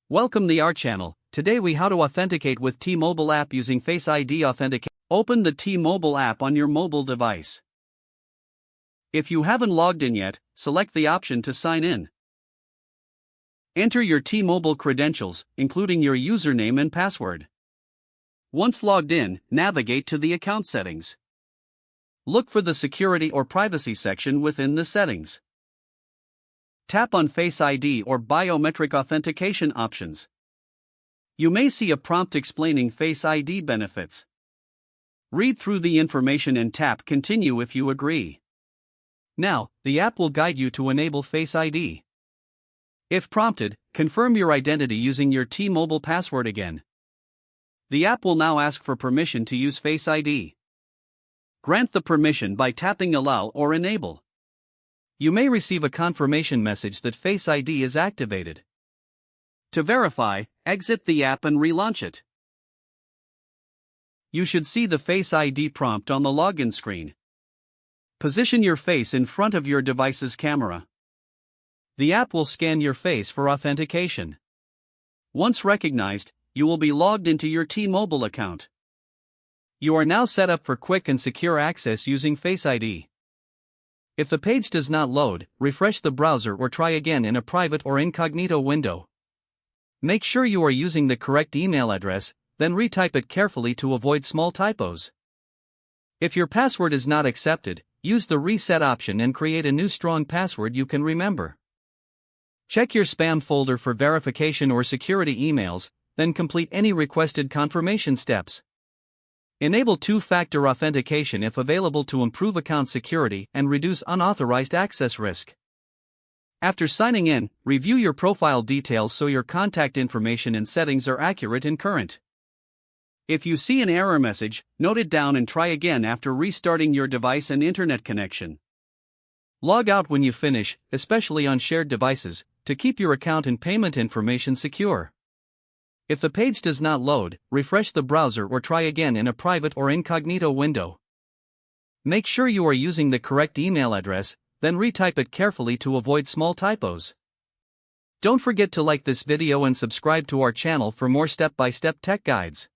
Welcome to our channel. Today we how to authenticate with T-Mobile app using Face ID Authenticate. Open the T-Mobile app on your mobile device. If you haven't logged in yet, select the option to sign in. Enter your T-Mobile credentials, including your username and password. Once logged in, navigate to the account settings. Look for the security or privacy section within the settings. Tap on Face ID or biometric authentication options. You may see a prompt explaining Face ID benefits. Read through the information and tap Continue if you agree. Now, the app will guide you to enable Face ID. If prompted, confirm your identity using your T-Mobile password again. The app will now ask for permission to use Face ID. Grant the permission by tapping Allow or Enable. You may receive a confirmation message that Face ID is activated. To verify, exit the app and relaunch it. You should see the Face ID prompt on the login screen. Position your face in front of your device's camera. The app will scan your face for authentication. Once recognized, you will be logged into your T-Mobile account. You are now set up for quick and secure access using Face ID. If the page does not load, refresh the browser or try again in a private or incognito window. Make sure you are using the correct email address, then retype it carefully to avoid small typos. If your password is not accepted, use the reset option and create a new strong password you can remember. Check your spam folder for verification or security emails, then complete any requested confirmation steps. Enable two-factor authentication if available to improve account security and reduce unauthorized access risk. After signing in, review your profile details so your contact information and settings are accurate and current. If you see an error message, note it down and try again after restarting your device and internet connection. Log out when you finish, especially on shared devices, to keep your account and payment information secure. If the page does not load, refresh the browser or try again in a private or incognito window. Make sure you are using the correct email address, then retype it carefully to avoid small typos. Don't forget to like this video and subscribe to our channel for more step-by-step tech guides.